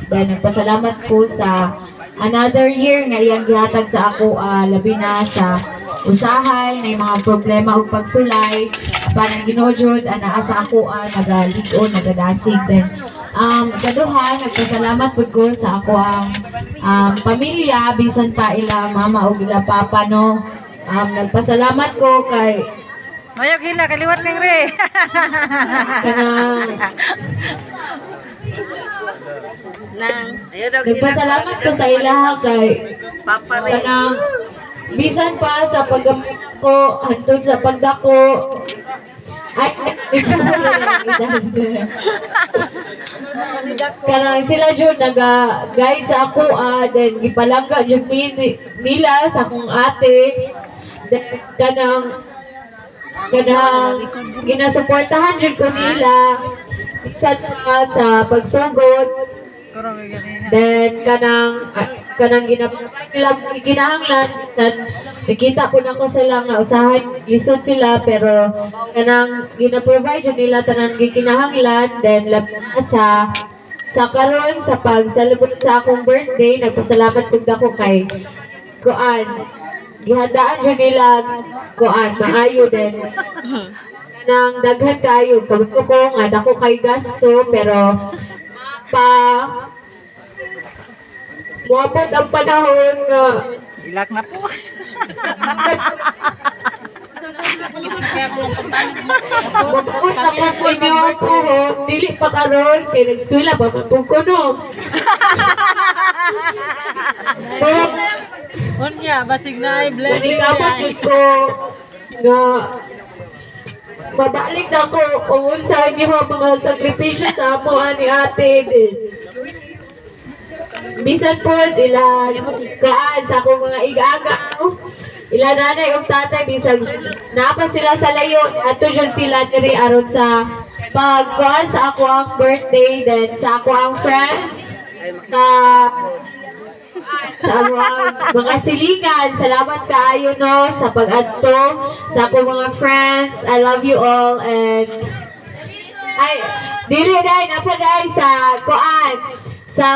Then nagpasalamat ko sa another year nga iyang gihatag sa ako, labi na sa usahay na mga problema ug pagsulay para Ginoo jud anaa sa ako nagaligon nagadasig. Then kaduha nagpasalamat pud ko sa ako ang pamilya bisan pa ila mama ug ila papa no. Nagpasalamat ko kay Mayog hila, kaliwat kang re. kanang nagpasalamat ko sa ilaha kay kanang bisan pa sa paggamit ko hantod sa pagdako ay kanang sila jud naga-guide sa ako then gipalangga jud nila sa akong ate then kanang ginasuportahan jud ko nila bisan pa sa pagsugod. Then kanang ginahanglan nakita ko na ko sila nga usahay lisod sila pero kanang gina-provide yun nila tanan gikinahanglan. Then labi na sa karon sa pag-celebrate sa akong birthday nagpasalamat pud ako kay kuan gihandaan jud nila kuan maayo din kanang daghan kayo kabalo ko nga dako kay gasto pero pa muabot ang panahon nga Ilak na po. Mabukos ako po niyo po, dili pa karon kay nag-eskwela pa po ko no. Pero Unya, basig na ay blessing. kapatid ko nga mabalik na ko kung unsa niyo mga sakripisyo sa amo ni ate din. Bisan po ila kaan sa akong mga igagaw ila nanay ug tatay bisag napa sila sa layo ato jud sila diri aron sa pagkuan sa ako ang birthday then sa ako ang friends sa mga silingan. Salamat kaayo no sa pag-adto sa akong mga friends. I love you all and ay dili dai napa dai sa kuan sa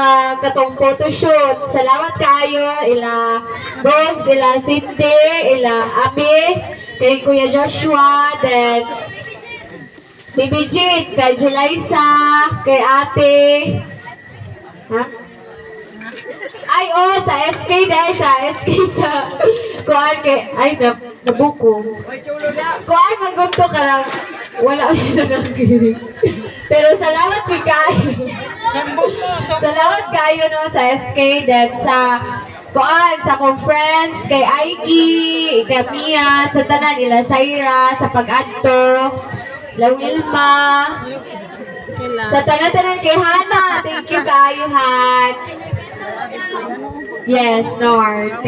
katong photoshoot. Salamat kaayo ila Bogs, ila Cindy, ila Abi, kay Kuya Joshua, then si Bijit, kay Jelaisa, kay ate. Ha? Ay, sa SK dahil sa SK sa kuan kay ay nabuko. Kuan magunto ka lang. Wala na nang giring. Pero salamat jud kayo. Salamat kayo no sa SK then sa kuan sa akong friends kay Aiki, kay Mia, sa tanan nila Saira sa pag-adto, la Wilma, sa tanan-tanan kay Hana. Thank you kayo Han. Yes, North.